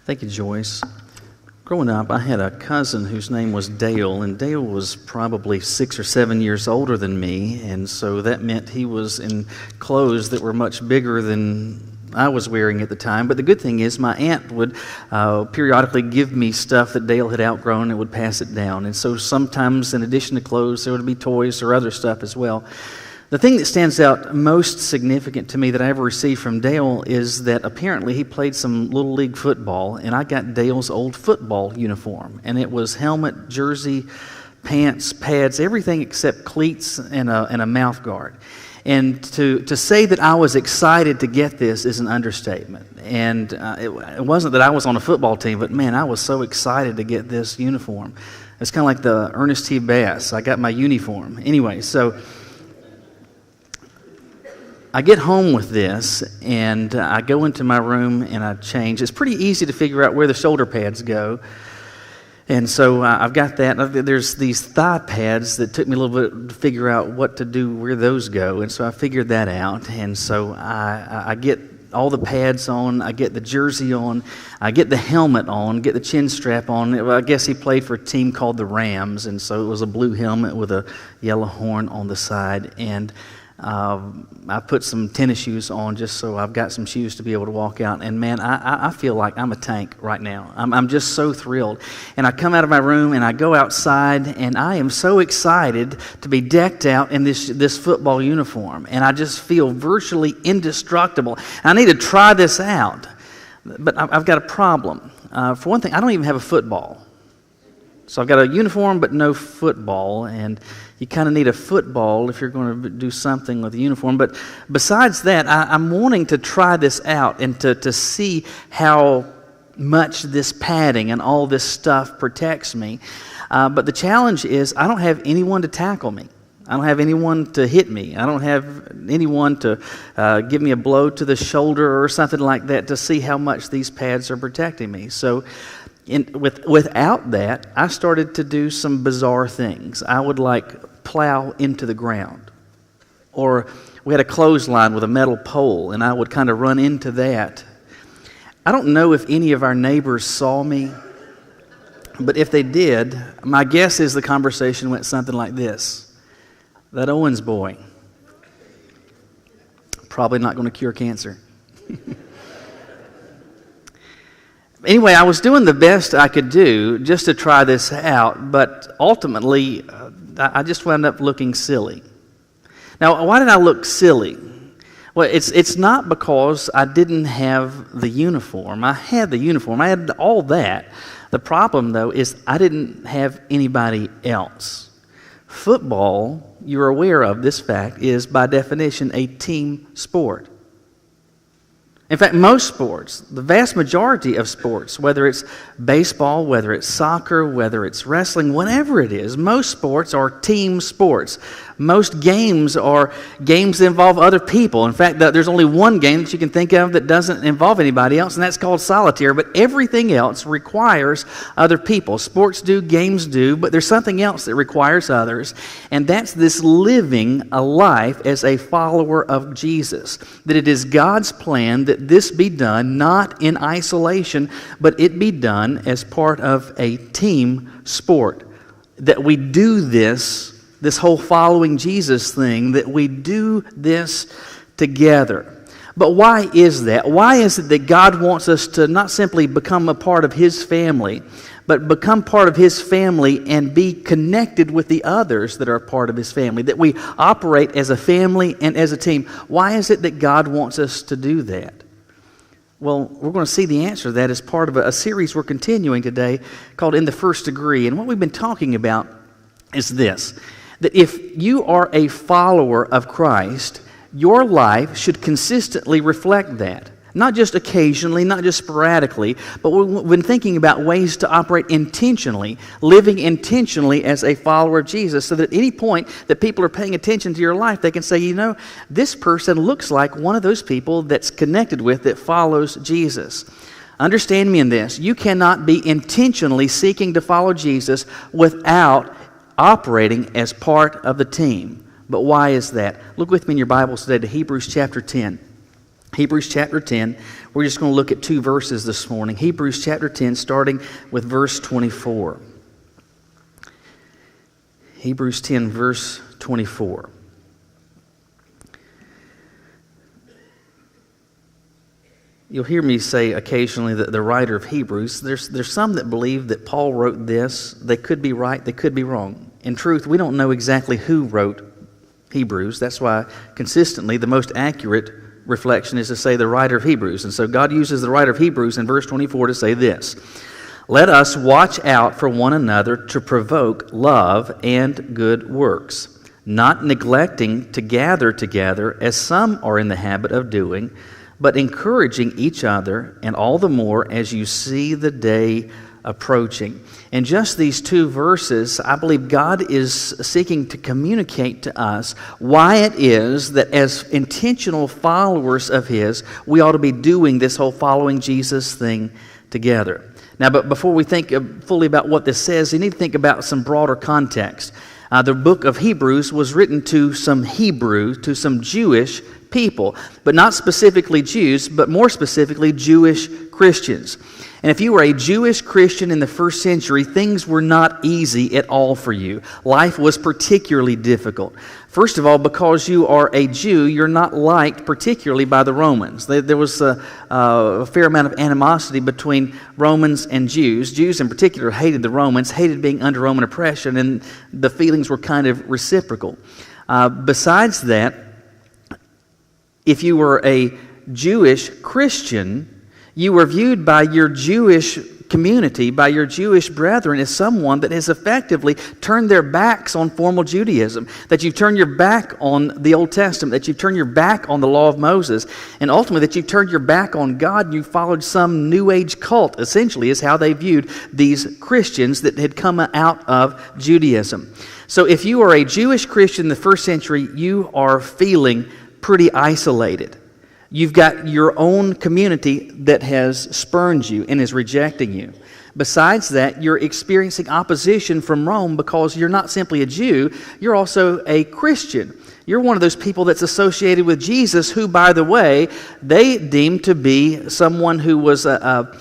Thank you, Joyce. Growing up, I had a cousin whose name was Dale, and Dale was probably 6 or 7 years older than me, and so that meant he was in clothes that were much bigger than I was wearing at the time. But the good thing is my aunt would periodically give me stuff that Dale had outgrown and would pass it down. And so sometimes, in addition to clothes, there would be toys or other stuff as well. The thing that stands out most significant to me that I ever received from Dale is that apparently he played some Little League football, and I got Dale's old football uniform. And it was helmet, jersey, pants, pads, everything except cleats and a mouth guard. And to say that I was excited to get this is an understatement. And it wasn't that I was on a football team, but man, I was so excited to get this uniform. It's kind of like the Ernest T. Bass. I got my uniform. Anyway, so I get home with this, and I go into my room and I change. It's pretty easy to figure out where the shoulder pads go. And so I've got that. There's these thigh pads that took me a little bit to figure out what to do, where those go. And so I figured that out. And so I get all the pads on. I get the jersey on. I get the helmet on, get the chin strap on. I guess he played for a team called the Rams. And so it was a blue helmet with a yellow horn on the side. And I put some tennis shoes on just so I've got some shoes to be able to walk out. And man, I feel like I'm a tank right now. I'm just so thrilled. And I come out of my room and I go outside, and I am so excited to be decked out in this football uniform. And I just feel virtually indestructible. I need to try this out. But I've got a problem. For one thing, I don't even have a football. So I've got a uniform but no football, and you kind of need a football if you're going to do something with a uniform. But besides that, I'm wanting to try this out and to see how much this padding and all this stuff protects me. But the challenge is I don't have anyone to tackle me. I don't have anyone to hit me. I don't have anyone to give me a blow to the shoulder or something like that to see how much these pads are protecting me. So without that, I started to do some bizarre things. I would plow into the ground. Or we had a clothesline with a metal pole, and I would kind of run into that. I don't know if any of our neighbors saw me, but if they did, my guess is the conversation went something like this. That Owens boy, probably not going to cure cancer. Anyway, I was doing the best I could do just to try this out, but ultimately, I just wound up looking silly. Now, why did I look silly? Well, it's not because I didn't have the uniform. I had the uniform. I had all that. The problem, though, is I didn't have anybody else. Football, you're aware of this fact, is by definition a team sport. In fact, most sports, the vast majority of sports, whether it's baseball, whether it's soccer, whether it's wrestling, whatever it is, most sports are team sports. Most games are games that involve other people. In fact, there's only one game that you can think of that doesn't involve anybody else, and that's called solitaire. But everything else requires other people. Sports do, games do, but there's something else that requires others, and that's this living a life as a follower of Jesus. That it is God's plan that this be done not in isolation, but it be done as part of a team sport. That we do this whole following Jesus thing, that we do this together. But why is that? Why is it that God wants us to not simply become a part of His family, but become part of His family and be connected with the others that are part of His family, that we operate as a family and as a team? Why is it that God wants us to do that? Well, we're going to see the answer to that as part of a series we're continuing today called In the First Degree. And what we've been talking about is this, that if you are a follower of Christ, your life should consistently reflect that. Not just occasionally, not just sporadically, but we've been thinking about ways to operate intentionally, living intentionally as a follower of Jesus, so that at any point that people are paying attention to your life, they can say, this person looks like one of those people that's connected with, that follows Jesus. Understand me in this. You cannot be intentionally seeking to follow Jesus without operating as part of the team. But why is that? Look with me in your Bibles today to Hebrews chapter 10. Hebrews chapter 10. We're just going to look at 2 verses this morning. Hebrews chapter 10, starting with verse 24. Hebrews 10, verse 24. You'll hear me say occasionally that the writer of Hebrews, there's some that believe that Paul wrote this. They could be right, they could be wrong. In truth, we don't know exactly who wrote Hebrews. That's why consistently the most accurate reflection is to say the writer of Hebrews. And so God uses the writer of Hebrews in verse 24 to say this: "Let us watch out for one another to provoke love and good works, not neglecting to gather together as some are in the habit of doing, but encouraging each other, and all the more as you see the day approaching." In just these 2 verses, I believe God is seeking to communicate to us why it is that as intentional followers of His, we ought to be doing this whole following Jesus thing together. Now, but before we think fully about what this says, you need to think about some broader context. The book of Hebrews was written to some Hebrew, to some Jewish people, but not specifically Jews, but more specifically Jewish Christians. And if you were a Jewish Christian in the first century, things were not easy at all for you. Life was particularly difficult. First of all, because you are a Jew, you're not liked particularly by the Romans. There was a fair amount of animosity between Romans and Jews. Jews in particular hated the Romans, hated being under Roman oppression, and the feelings were kind of reciprocal. Besides that, if you were a Jewish Christian, you were viewed by your Jewish community, by your Jewish brethren, as someone that has effectively turned their backs on formal Judaism, that you've turned your back on the Old Testament, that you've turned your back on the law of Moses, and ultimately that you've turned your back on God and you followed some New Age cult, essentially, is how they viewed these Christians that had come out of Judaism. So if you are a Jewish Christian in the first century, you are feeling pretty isolated. You've got your own community that has spurned you and is rejecting you. Besides that, you're experiencing opposition from Rome because you're not simply a Jew, you're also a Christian. You're one of those people that's associated with Jesus who, by the way, they deemed to be someone who was a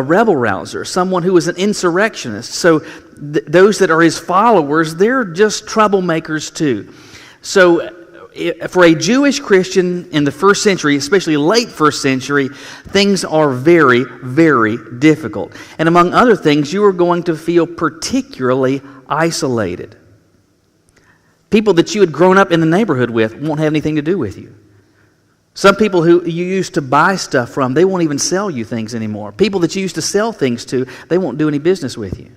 rebel rouser, someone who was an insurrectionist. So those that are his followers, they're just troublemakers too. So for a Jewish Christian in the first century, especially late first century, things are very, very difficult. And among other things, you are going to feel particularly isolated. People that you had grown up in the neighborhood with won't have anything to do with you. Some people who you used to buy stuff from, they won't even sell you things anymore. People that you used to sell things to, they won't do any business with you.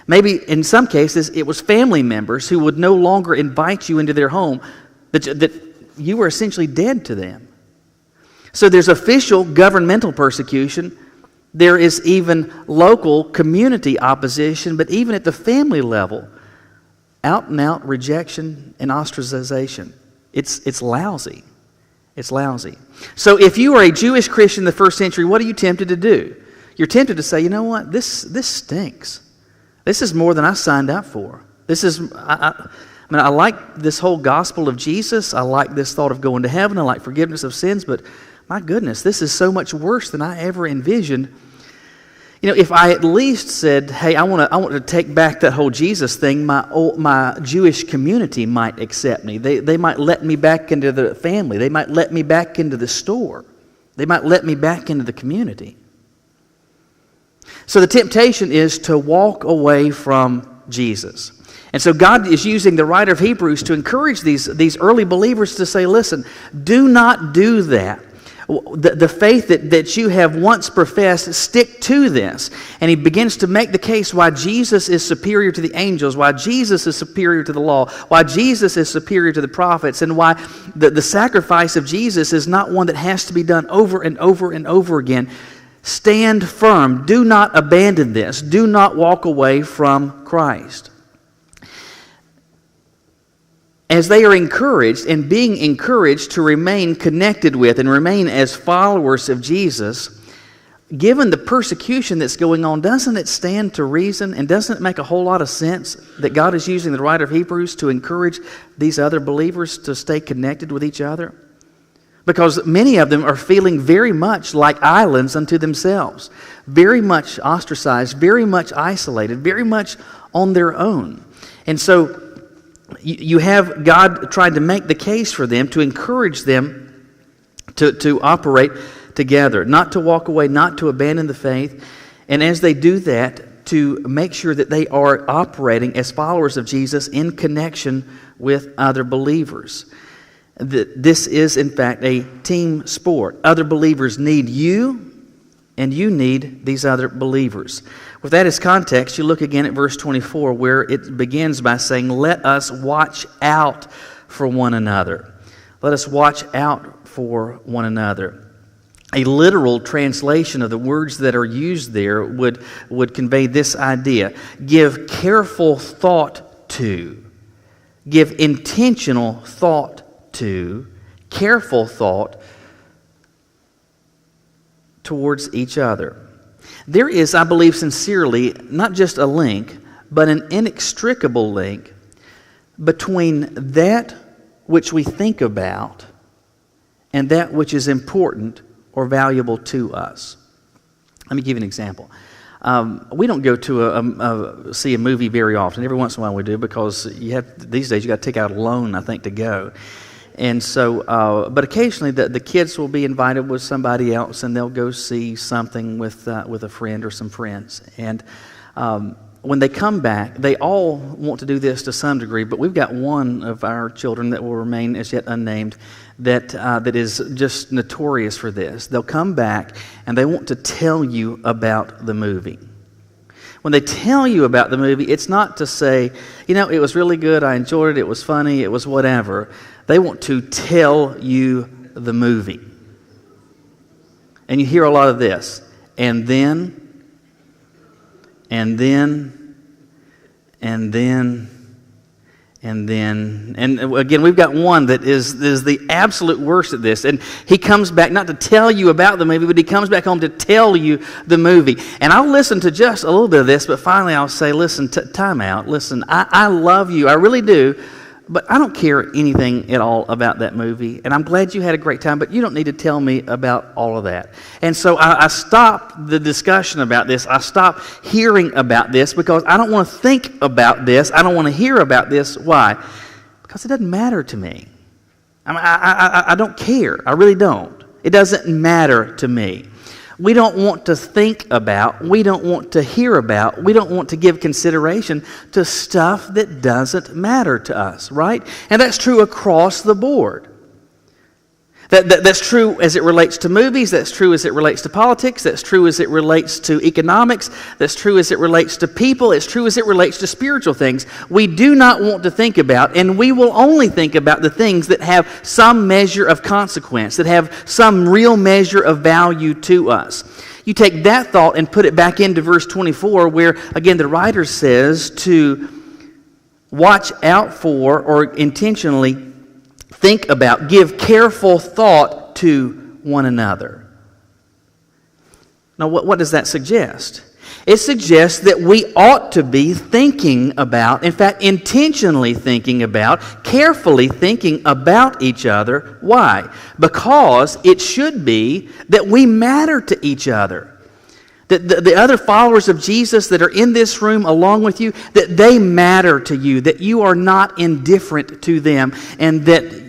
Maybe in some cases, it was family members who would no longer invite you into their home, that you were essentially dead to them. So there's official governmental persecution. There is even local community opposition, but even at the family level, out and out rejection and ostracization. It's lousy. It's lousy. So if you are a Jewish Christian in the first century, what are you tempted to do? You're tempted to say, you know what, this stinks. This is more than I signed up for. I like this whole gospel of Jesus. I like this thought of going to heaven. I like forgiveness of sins. But my goodness, this is so much worse than I ever envisioned. You know, if I at least said, hey, I want to take back that whole Jesus thing, my Jewish community might accept me. They might let me back into the family. They might let me back into the store. They might let me back into the community. So the temptation is to walk away from Jesus. And so God is using the writer of Hebrews to encourage these early believers to say, listen, do not do that. The faith that you have once professed, stick to this. And he begins to make the case why Jesus is superior to the angels, why Jesus is superior to the law, why Jesus is superior to the prophets, and why the sacrifice of Jesus is not one that has to be done over and over and over again. Stand firm. Do not abandon this. Do not walk away from Christ. As they are encouraged and being encouraged to remain connected with and remain as followers of Jesus, given the persecution that's going on, doesn't it stand to reason and doesn't it make a whole lot of sense that God is using the writer of Hebrews to encourage these other believers to stay connected with each other? because many of them are feeling very much like islands unto themselves, very much ostracized, very much isolated, very much on their own. And so you have God trying to make the case for them, to encourage them to operate together, not to walk away, not to abandon the faith. And as they do that, to make sure that they are operating as followers of Jesus in connection with other believers. This is, in fact, a team sport. Other believers need you, and you need these other believers. With that as context, you look again at verse 24, where it begins by saying, let us watch out for one another. Let us watch out for one another. A literal translation of the words that are used there would convey this idea. Give careful thought to. Give intentional thought to. Careful thought towards each other. There is, I believe sincerely, not just a link, but an inextricable link between that which we think about and that which is important or valuable to us. Let me give you an example. We don't go to see a movie very often. Every once in a while we do, because these days you got to take out a loan, I think, to go. And so, but occasionally the kids will be invited with somebody else, and they'll go see something with a friend or some friends. And when they come back, they all want to do this to some degree, but we've got one of our children that will remain as yet unnamed that is just notorious for this. They'll come back and they want to tell you about the movie. When they tell you about the movie, it's not to say, it was really good, I enjoyed it, it was funny, it was whatever. They want to tell you the movie. And you hear a lot of this. And then, and again, we've got one that is the absolute worst at this. And he comes back not to tell you about the movie, but he comes back home to tell you the movie. And I'll listen to just a little bit of this, but finally I'll say, listen, time out. Listen, I love you. I really do. But I don't care anything at all about that movie. And I'm glad you had a great time, but you don't need to tell me about all of that. And so I stopped the discussion about this. I stopped hearing about this because I don't want to think about this. I don't want to hear about this. Why? Because it doesn't matter to me. I don't care. I really don't. It doesn't matter to me. We don't want to think about, we don't want to hear about, we don't want to give consideration to stuff that doesn't matter to us, right? And that's true across the board. That's true as it relates to movies, that's true as it relates to politics, that's true as it relates to economics, that's true as it relates to people, it's true as it relates to spiritual things. We do not want to think about, and we will only think about the things that have some measure of consequence, that have some real measure of value to us. You take that thought and put it back into verse 24, where, again, the writer says to watch out for or intentionally think about, give careful thought to one another. Now, what does that suggest? It suggests that we ought to be thinking about, in fact, intentionally thinking about, carefully thinking about each other. Why? Because it should be that we matter to each other. That the other followers of Jesus that are in this room along with you, that they matter to you, that you are not indifferent to them, and that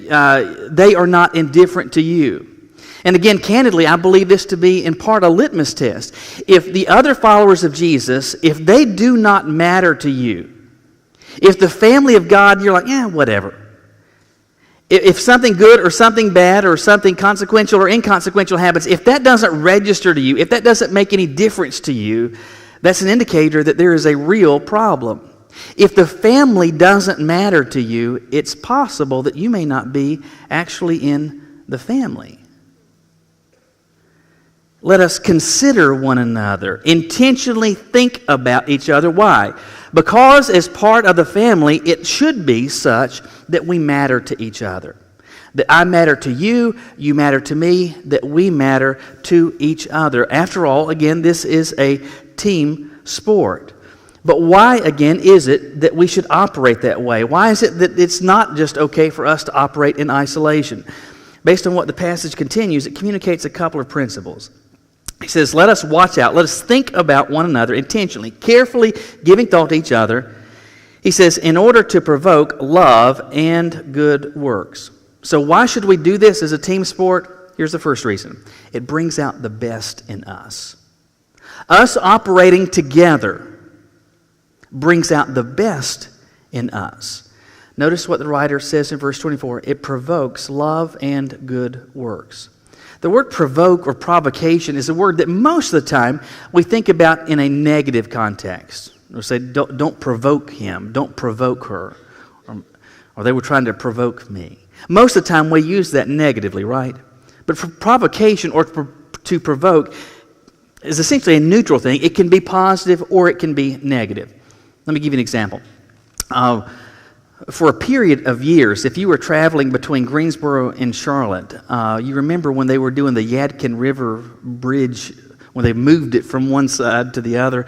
they are not indifferent to you. And again, candidly, I believe this to be in part a litmus test. If the other followers of Jesus, if they do not matter to you, if the family of God, you're like, whatever. If something good or something bad or something consequential or inconsequential happens, if that doesn't register to you, if that doesn't make any difference to you, that's an indicator that there is a real problem. If the family doesn't matter to you, it's possible that you may not be actually in the family. Let us consider one another, intentionally think about each other. Why? Because as part of the family, it should be such that we matter to each other. That I matter to you, you matter to me, that we matter to each other. After all, again, this is a team sport. But why, again, is it that we should operate that way? Why is it that it's not just okay for us to operate in isolation? based on what the passage continues, it communicates a couple of principles. He says, let us watch out. Let us think about one another intentionally, carefully giving thought to each other. He says, in order to provoke love and good works. So why should we do this as a team sport? Here's the first reason. It brings out the best in us. Us operating together brings out the best in us. Notice what the writer says in verse 24. It provokes love and good works. The word provoke or provocation is a word that most of the time we think about in a negative context. We'll say, don't provoke him, don't provoke her, or they were trying to provoke me. Most of the time we use that negatively, right? But for provocation or to provoke is essentially a neutral thing. It can be positive or it can be negative. Let me give you an example. For a period of years, if you were traveling between Greensboro and Charlotte, you remember when they were doing the Yadkin River Bridge, when they moved it from one side to the other,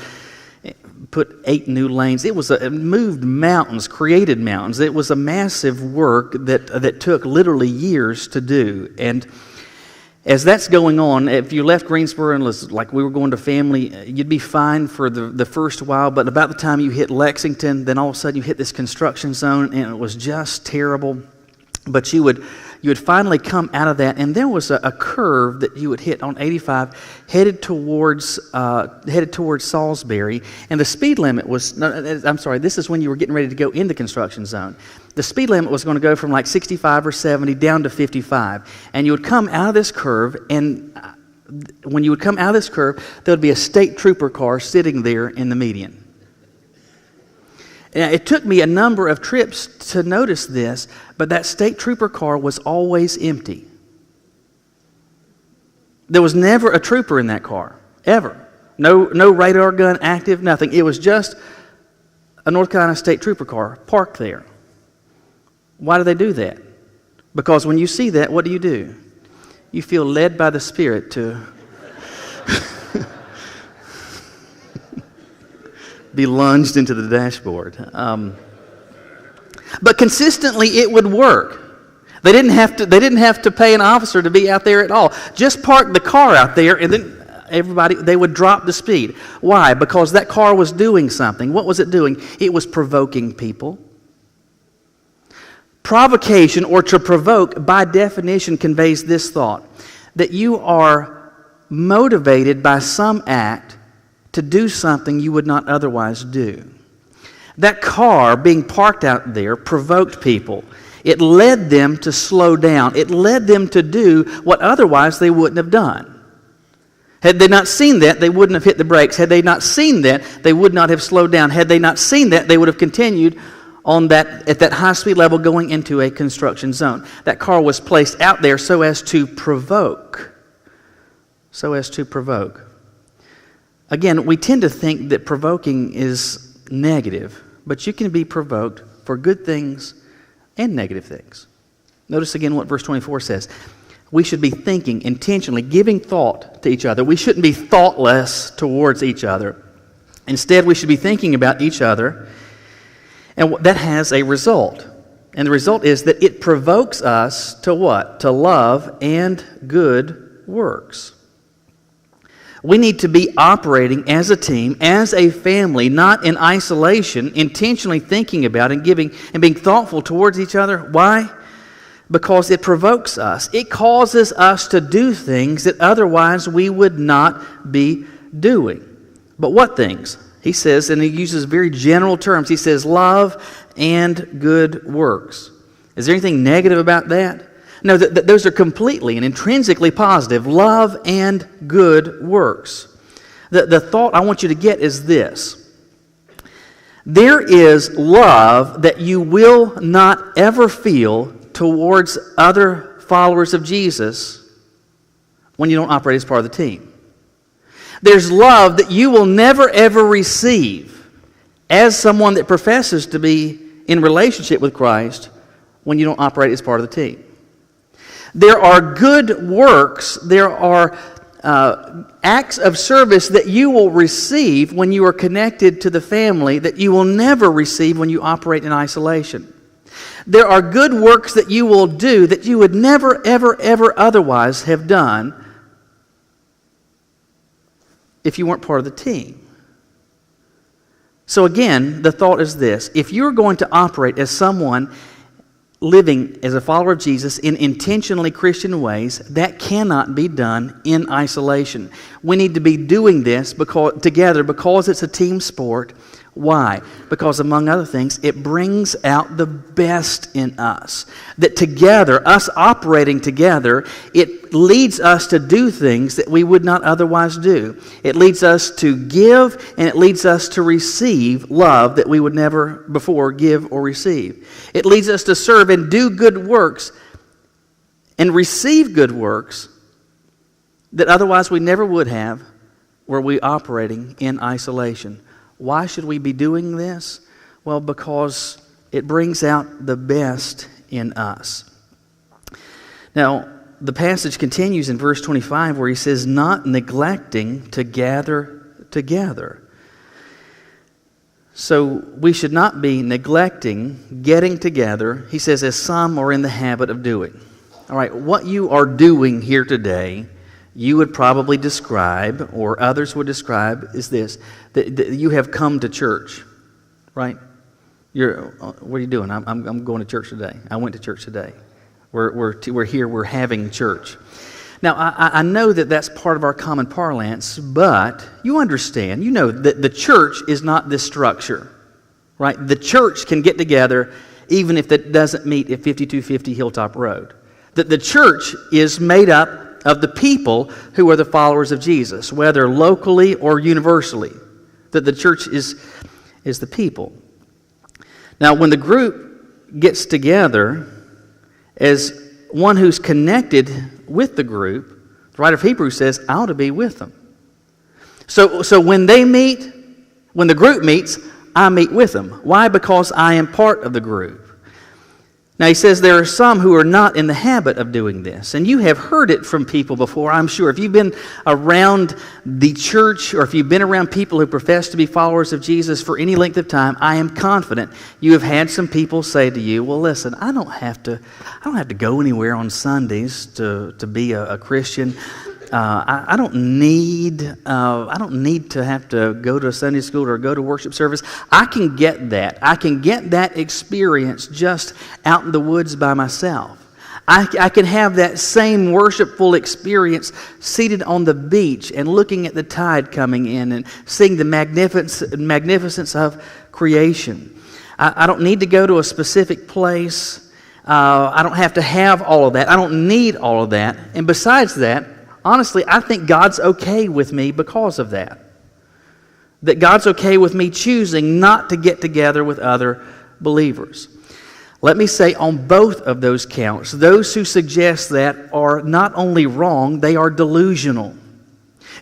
put 8 new lanes. It moved mountains, created mountains. It was a massive work that took literally years to do. And as that's going on, if you left Greensboro and was like we were going to family, you'd be fine for the first while, but about the time you hit Lexington, then all of a sudden you hit this construction zone, and it was just terrible. But you would finally come out of that, and there was a curve that you would hit on 85 headed towards Salisbury, and the speed limit was, this is when you were getting ready to go in the construction zone. The speed limit was going to go from like 65 or 70 down to 55, and you would come out of this curve, and when you would come out of this curve, there would be a state trooper car sitting there in the median. And it took me a number of trips to notice this, but that state trooper car was always empty. There was never a trooper in that car, ever. No radar gun active, nothing. It was just a North Carolina state trooper car parked there. Why do they do that? Because when you see that, what do? You feel led by the Spirit to be lunged into the dashboard. But consistently it would work. They didn't have to pay an officer to be out there at all. Just park the car out there, and then they would drop the speed. Why? Because that car was doing something. What was it doing? It was provoking people. Provocation, or to provoke, by definition conveys this thought, that you are motivated by some act to do something you would not otherwise do. That car being parked out there provoked people. It led them to slow down. It led them to do what otherwise they wouldn't have done. Had they not seen that, they wouldn't have hit the brakes. Had they not seen that, they would not have slowed down. Had they not seen that, they would have continued at that high speed level going into a construction zone. That car was placed out there so as to provoke. Again, we tend to think that provoking is negative, but you can be provoked for good things and negative things. Notice again what verse 24 says. We should be thinking intentionally, giving thought to each other. We shouldn't be thoughtless towards each other. Instead, we should be thinking about each other, and that has a result. And the result is that it provokes us to what? To love and good works. We need to be operating as a team, as a family, not in isolation, intentionally thinking about and giving and being thoughtful towards each other. Why? Because it provokes us. It causes us to do things that otherwise we would not be doing. But what things? He says, and he uses very general terms, he says love and good works. Is there anything negative about that? No, those are completely and intrinsically positive. Love and good works. The thought I want you to get is this. There is love that you will not ever feel towards other followers of Jesus when you don't operate as part of the team. There's love that you will never ever receive as someone that professes to be in relationship with Christ when you don't operate as part of the team. There are good works, there are acts of service that you will receive when you are connected to the family that you will never receive when you operate in isolation. There are good works that you will do that you would never, ever, ever otherwise have done if you weren't part of the team. So again, the thought is this: if you're going to operate as someone living as a follower of Jesus in intentionally Christian ways, that cannot be done in isolation. We need to be doing this together because it's a team sport. Why? Because among other things, it brings out the best in us. That together, us operating together, it leads us to do things that we would not otherwise do. It leads us to give, and it leads us to receive love that we would never before give or receive. It leads us to serve and do good works and receive good works that otherwise we never would have were we operating in isolation. Why should we be doing this? Well, because it brings out the best in us. Now, the passage continues in verse 25 where he says, not neglecting to gather together. So we should not be neglecting getting together, he says, as some are in the habit of doing. All right, what you are doing here today, you would probably describe, or others would describe, is this: that you have come to church, right? What are you doing? I'm going to church today. I went to church today. We're here. We're having church. Now I know that that's part of our common parlance, but you understand, you know that the church is not this structure, right? The church can get together even if it doesn't meet at 5250 Hilltop Road. That the church is made up of the people who are the followers of Jesus, whether locally or universally. That the church is the people. Now, when the group gets together as one who's connected with the group, the writer of Hebrews says, I ought to be with them. So when they meet, when the group meets, I meet with them. Why? Because I am part of the group. Now he says there are some who are not in the habit of doing this. And you have heard it from people before, I'm sure. If you've been around the church or if you've been around people who profess to be followers of Jesus for any length of time, I am confident you have had some people say to you, well, listen, I don't have to go anywhere on Sundays to be a Christian. I don't need to have to go to a Sunday school or go to worship service. I can get that. I can get that experience just out in the woods by myself. I can have that same worshipful experience seated on the beach and looking at the tide coming in and seeing the magnificence of creation. I don't need to go to a specific place. I don't have to have all of that. I don't need all of that. And besides that, honestly, I think God's okay with me because of that. That God's okay with me choosing not to get together with other believers. Let me say on both of those counts, those who suggest that are not only wrong, they are delusional.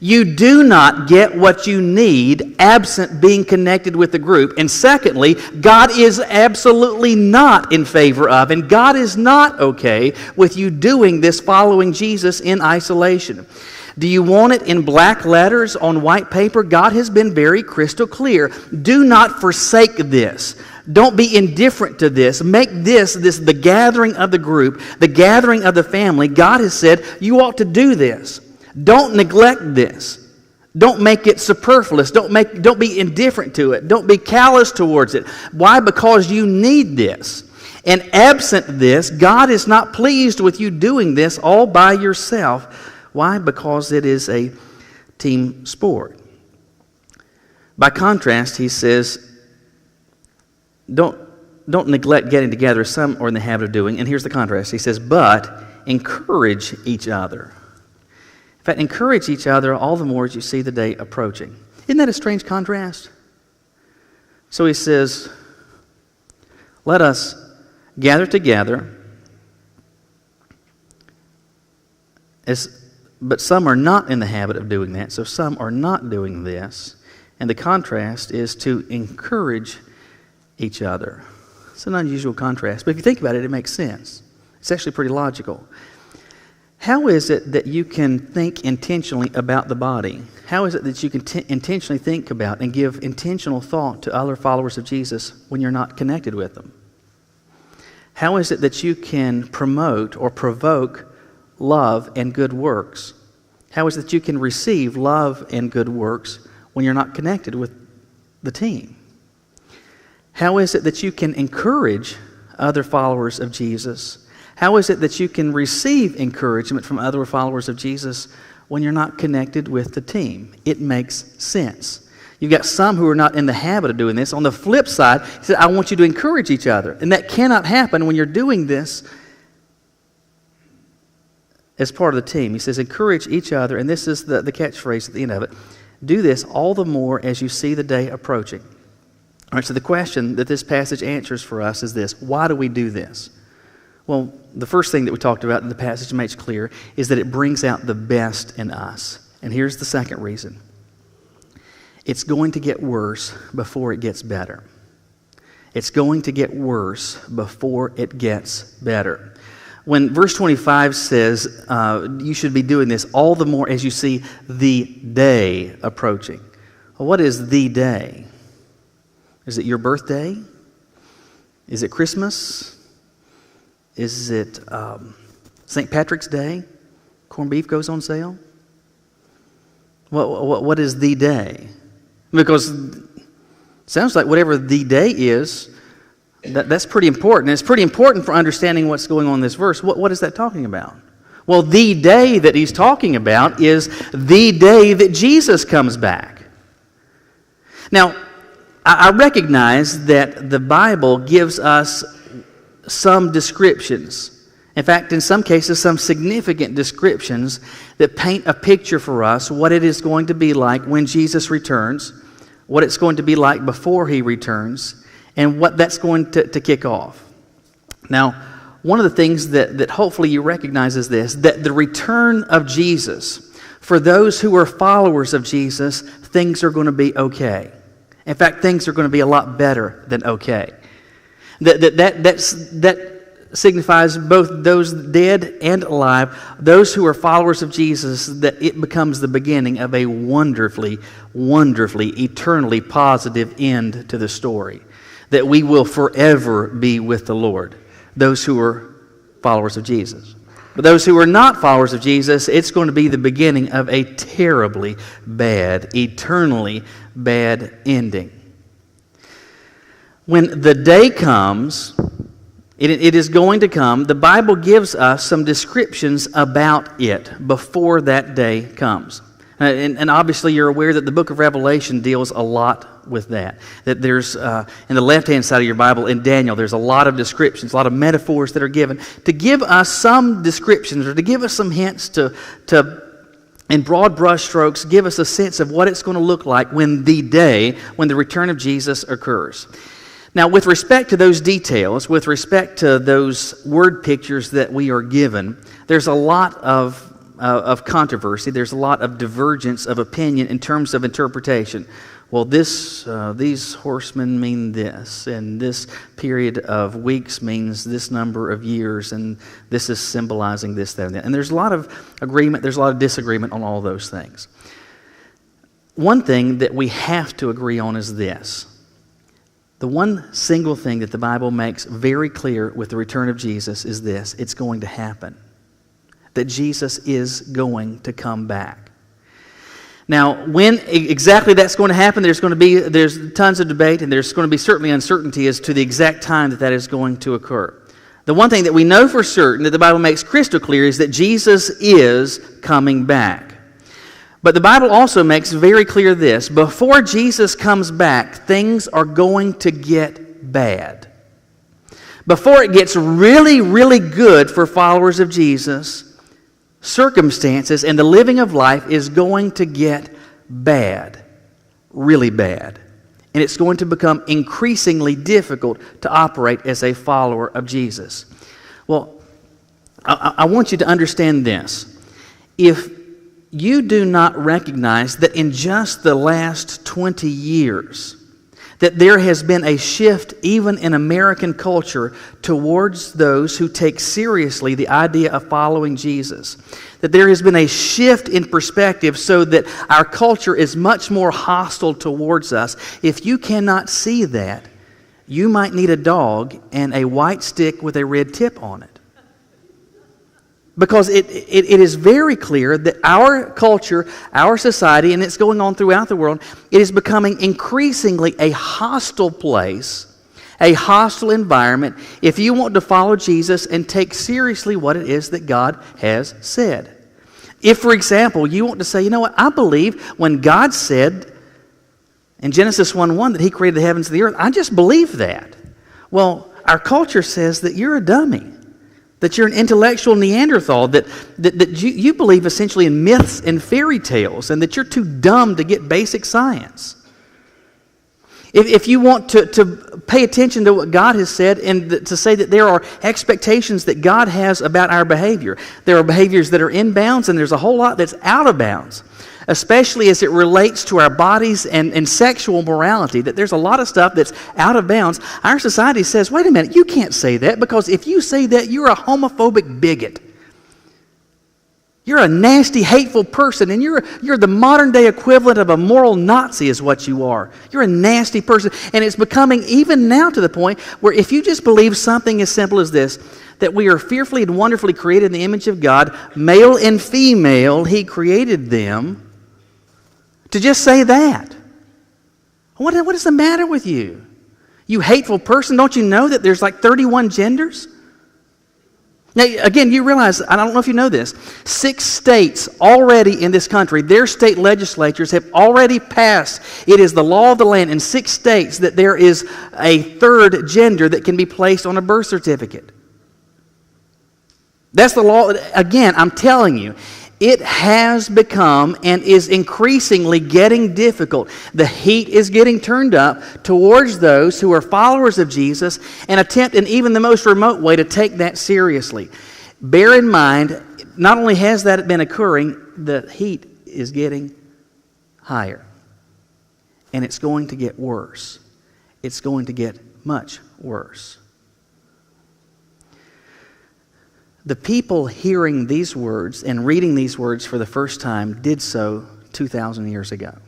You do not get what you need absent being connected with the group. And secondly, God is absolutely not in favor of, and God is not okay with you doing this following Jesus in isolation. Do you want it in black letters on white paper? God has been very crystal clear. Do not forsake this. Don't be indifferent to this. Make this the gathering of the group, the gathering of the family. God has said you ought to do this. Don't neglect this. Don't make it superfluous. Don't be indifferent to it. Don't be callous towards it. Why? Because you need this. And absent this, God is not pleased with you doing this all by yourself. Why? Because it is a team sport. By contrast, he says, don't neglect getting together, as some are in the habit of doing. And here's the contrast. He says, but encourage each other. In fact, encourage each other all the more as you see the day approaching. Isn't that a strange contrast? So he says, let us gather together, but some are not in the habit of doing that, so some are not doing this. And the contrast is to encourage each other. It's an unusual contrast, but if you think about it, it makes sense. It's actually pretty logical. How is it that you can think intentionally about the body? How is it that you can intentionally think about and give intentional thought to other followers of Jesus when you're not connected with them? How is it that you can promote or provoke love and good works? How is it that you can receive love and good works when you're not connected with the team? How is it that you can encourage other followers of Jesus? How is it that you can receive encouragement from other followers of Jesus when you're not connected with the team? It makes sense. You've got some who are not in the habit of doing this. On the flip side, he said, I want you to encourage each other. And that cannot happen when you're doing this as part of the team. He says, encourage each other, and this is the catchphrase at the end of it. Do this all the more as you see the day approaching. All right, so the question that this passage answers for us is this: why do we do this? Well, the first thing that we talked about that the passage makes clear is that it brings out the best in us. And here's the second reason. It's going to get worse before it gets better. It's going to get worse before it gets better. When verse 25 says, you should be doing this all the more as you see the day approaching. Well, what is the day? Is it your birthday? Is it Christmas? Is it St. Patrick's Day? Corned beef goes on sale? What is the day? Because it sounds like whatever the day is, that's pretty important. It's pretty important for understanding what's going on in this verse. What is that talking about? Well, the day that he's talking about is the day that Jesus comes back. Now, I recognize that the Bible gives us some descriptions. In fact, in some cases, some significant descriptions that paint a picture for us what it is going to be like when Jesus returns, what it's going to be like before he returns, and what that's going to kick off. Now, one of the things that hopefully you recognize is this, that the return of Jesus, for those who are followers of Jesus, things are going to be okay. In fact, things are going to be a lot better than okay. That signifies both those dead and alive, those who are followers of Jesus, that it becomes the beginning of a wonderfully, wonderfully, eternally positive end to the story. That we will forever be with the Lord, those who are followers of Jesus. But those who are not followers of Jesus, it's going to be the beginning of a terribly bad, eternally bad ending. When the day comes, it is going to come. The Bible gives us some descriptions about it before that day comes. And obviously you're aware that the book of Revelation deals a lot with that. That there's, in the left-hand side of your Bible, in Daniel, there's a lot of descriptions, a lot of metaphors that are given to give us some descriptions or to give us some hints to in broad brushstrokes, give us a sense of what it's going to look like when the return of Jesus occurs. Now, with respect to those details, with respect to those word pictures that we are given, there's a lot of controversy. There's a lot of divergence of opinion in terms of interpretation. Well, these horsemen mean this, and this period of weeks means this number of years, and this is symbolizing this, that, and that. And there's a lot of agreement, there's a lot of disagreement on all those things. One thing that we have to agree on is this. The one single thing that the Bible makes very clear with the return of Jesus is this: it's going to happen. That Jesus is going to come back. Now, when exactly that's going to happen, there's tons of debate, and there's going to be certainly uncertainty as to the exact time that is going to occur. The one thing that we know for certain that the Bible makes crystal clear is that Jesus is coming back. But the Bible also makes very clear this: before Jesus comes back, things are going to get bad. Before it gets really, really good for followers of Jesus, circumstances and the living of life is going to get bad, really bad. And it's going to become increasingly difficult to operate as a follower of Jesus. Well, I want you to understand this. If you do not recognize that in just the last 20 years, that there has been a shift even in American culture towards those who take seriously the idea of following Jesus. That there has been a shift in perspective so that our culture is much more hostile towards us. If you cannot see that, you might need a dog and a white stick with a red tip on it. Because it is very clear that our culture, our society, and it's going on throughout the world, it is becoming increasingly a hostile place, a hostile environment, if you want to follow Jesus and take seriously what it is that God has said. If, for example, you want to say, you know what, I believe when God said in Genesis 1:1 that He created the heavens and the earth, I just believe that. Well, our culture says that you're a dummy, that you're an intellectual Neanderthal, that you believe essentially in myths and fairy tales, and that you're too dumb to get basic science. If you want to pay attention to what God has said and to say that there are expectations that God has about our behavior, there are behaviors that are in bounds and there's a whole lot that's out of bounds, especially as it relates to our bodies and sexual morality, that there's a lot of stuff that's out of bounds. Our society says, wait a minute, you can't say that, because if you say that, you're a homophobic bigot. You're a nasty, hateful person, and you're the modern-day equivalent of a moral Nazi is what you are. You're a nasty person. And it's becoming even now to the point where if you just believe something as simple as this, that we are fearfully and wonderfully created in the image of God, male and female, He created them, to just say that. What is the matter with you? You hateful person, don't you know that there's like 31 genders? Now, again, you realize, I don't know if you know this, 6 states already in this country, their state legislatures have already passed, it is the law of the land in 6 states that there is a third gender that can be placed on a birth certificate. That's the law. Again, I'm telling you, it has become and is increasingly getting difficult. The heat is getting turned up towards those who are followers of Jesus and attempt in even the most remote way to take that seriously. Bear in mind, not only has that been occurring, the heat is getting higher. And it's going to get worse. It's going to get much worse. The people hearing these words and reading these words for the first time did so 2,000 years ago.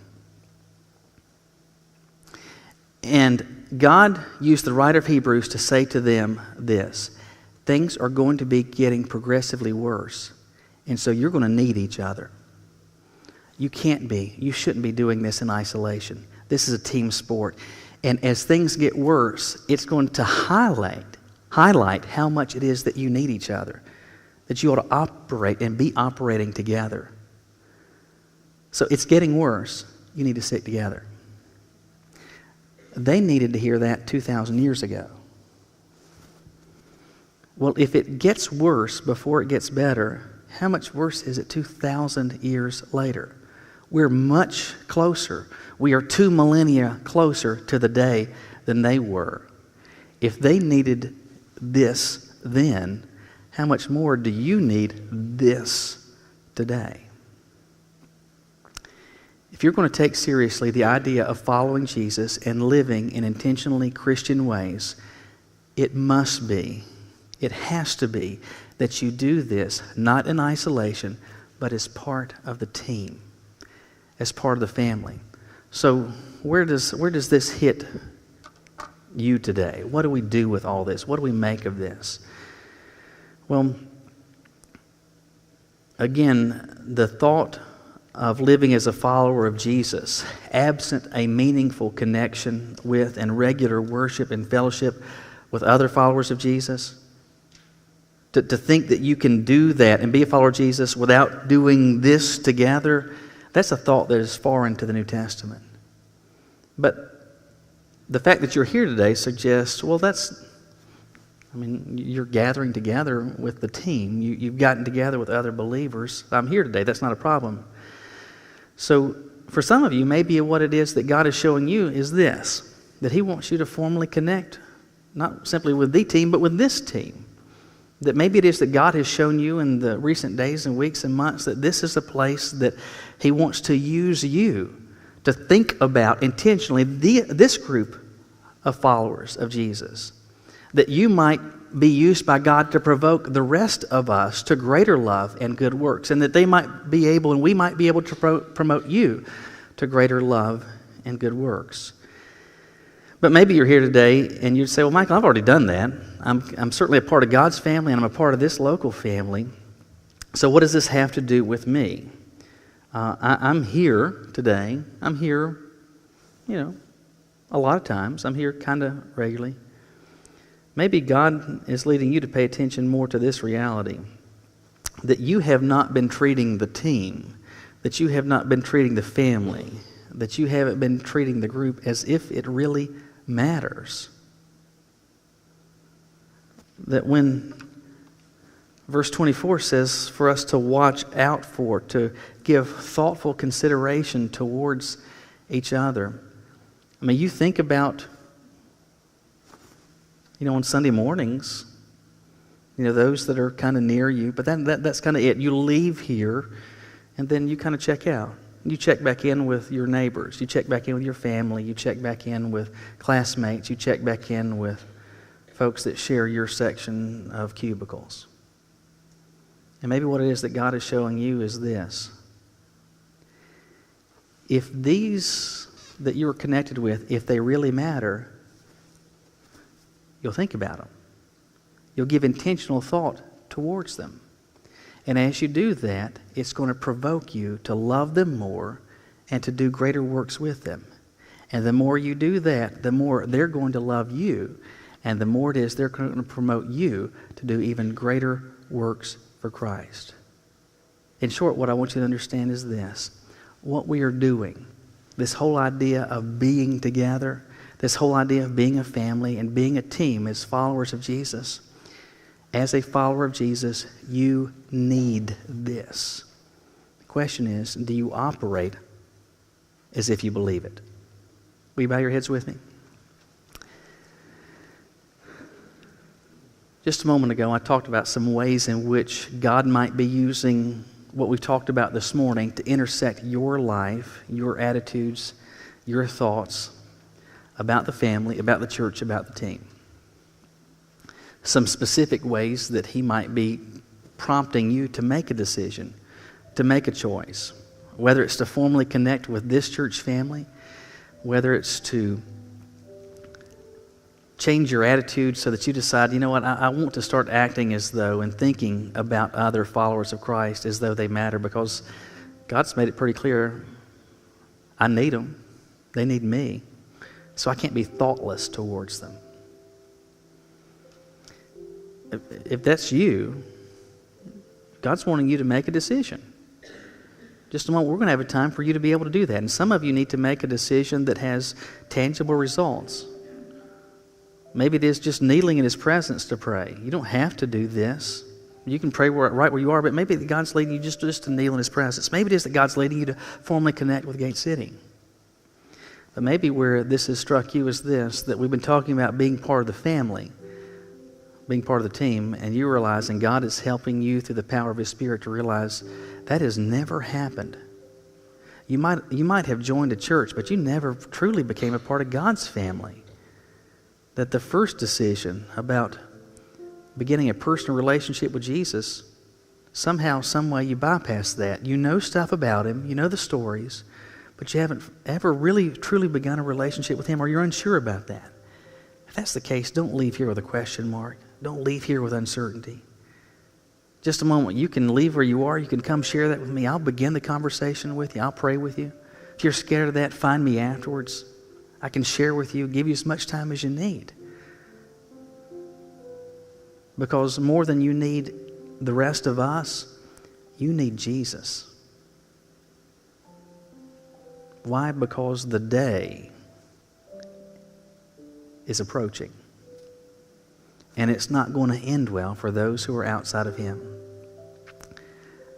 And God used the writer of Hebrews to say to them this: things are going to be getting progressively worse, and so you're going to need each other. You shouldn't be doing this in isolation. This is a team sport. And as things get worse, it's going to highlight how much it is that you need each other, that you ought to operate and be operating together. So it's getting worse. You need to stick together. They needed to hear that 2,000 years ago. Well, if it gets worse before it gets better, how much worse is it 2,000 years later? We're much closer. We are 2 millennia closer to the day than they were. If they needed this then, how much more do you need this today? If you're going to take seriously the idea of following Jesus and living in intentionally Christian ways, it has to be that you do this not in isolation, but as part of the team, as part of the family. So where does this hit you today? What do we do with all this? What do we make of this? Well, again, the thought of living as a follower of Jesus, absent a meaningful connection with and regular worship and fellowship with other followers of Jesus, to think that you can do that and be a follower of Jesus without doing this together, that's a thought that is foreign to the New Testament. But the fact that you're here today suggests, well, you're gathering together with the team. You've gotten together with other believers. I'm here today. That's not a problem. So for some of you, maybe what it is that God is showing you is this, that He wants you to formally connect, not simply with the team, but with this team. That maybe it is that God has shown you in the recent days and weeks and months that this is a place that He wants to use you to think about intentionally this group of followers of Jesus. That you might be used by God to provoke the rest of us to greater love and good works, and that they might be able, and we might be able to promote you to greater love and good works. But maybe you're here today and you'd say, well, Michael, I've already done that. I'm certainly a part of God's family, and I'm a part of this local family. So what does this have to do with me? I'm here today. I'm here, a lot of times. I'm here kind of regularly. Maybe God is leading you to pay attention more to this reality, that you have not been treating the team, that you have not been treating the family, that you haven't been treating the group as if it really matters. That when verse 24 says for us to watch out for, to give thoughtful consideration towards each other. I mean, you think about, on Sunday mornings, those that are kind of near you, but that's kind of it. You leave here, and then you kind of check out. You check back in with your neighbors. You check back in with your family. You check back in with classmates. You check back in with folks that share your section of cubicles. And maybe what it is that God is showing you is this. If these that you're connected with, if they really matter, you'll think about them. You'll give intentional thought towards them. And as you do that, it's going to provoke you to love them more and to do greater works with them. And the more you do that, the more they're going to love you. And the more it is they're going to promote you to do even greater works for Christ. In short, what I want you to understand is this. What we are doing, this whole idea of being together, this whole idea of being a family and being a team as followers of Jesus, as a follower of Jesus, you need this. The question is, do you operate as if you believe it? Will you bow your heads with me? Just a moment ago, I talked about some ways in which God might be using what we've talked about this morning to intersect your life, your attitudes, your thoughts about the family, about the church, about the team. Some specific ways that He might be prompting you to make a decision, to make a choice, whether it's to formally connect with this church family, whether it's to change your attitude so that you decide, I want to start acting as though and thinking about other followers of Christ as though they matter, because God's made it pretty clear, I need them. They need me. So I can't be thoughtless towards them. If that's you, God's wanting you to make a decision. Just a moment, we're going to have a time for you to be able to do that. And some of you need to make a decision that has tangible results. Maybe it is just kneeling in His presence to pray. You don't have to do this. You can pray right where you are, but maybe God's leading you just to kneel in His presence. Maybe it is that God's leading you to formally connect with Gate City. But maybe where this has struck you is this, that we've been talking about being part of the family, being part of the team, and you're realizing God is helping you through the power of His Spirit to realize that has never happened. You might have joined a church, but you never truly became a part of God's family. That the first decision about beginning a personal relationship with Jesus, somehow, some way you bypass that. You know stuff about Him, you know the stories, but you haven't ever really truly begun a relationship with Him, or you're unsure about that. If that's the case, don't leave here with a question mark. Don't leave here with uncertainty. Just a moment, you can leave where you are. You can come share that with me. I'll begin the conversation with you. I'll pray with you. If you're scared of that, find me afterwards. I can share with you, give you as much time as you need. Because more than you need the rest of us, you need Jesus. Why? Because the day is approaching. And it's not going to end well for those who are outside of Him.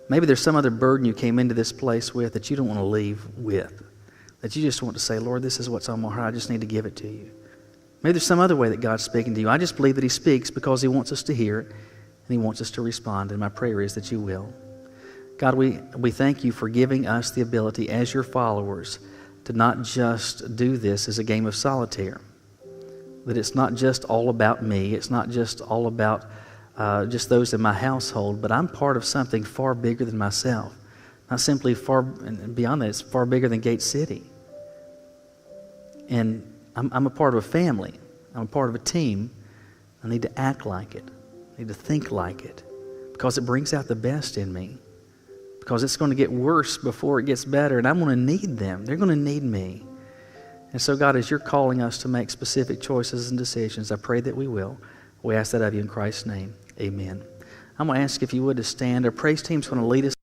Maybe there's some other burden you came into this place with that you don't want to leave with. That you just want to say, Lord, this is what's on my heart. I just need to give it to you. Maybe there's some other way that God's speaking to you. I just believe that He speaks because He wants us to hear it and He wants us to respond. And my prayer is that you will. God, we thank you for giving us the ability as your followers to not just do this as a game of solitaire. That it's not just all about me. It's not just all about just those in my household, but I'm part of something far bigger than myself. Not simply far, and beyond that, it's far bigger than Gate City. And I'm a part of a family. I'm a part of a team. I need to act like it. I need to think like it, because it brings out the best in me. Because it's going to get worse before it gets better, and I'm going to need them. They're going to need me. And so, God, as you're calling us to make specific choices and decisions, I pray that we will. We ask that of you in Christ's name. Amen. I'm going to ask if you would to stand. Our praise team's going to lead us.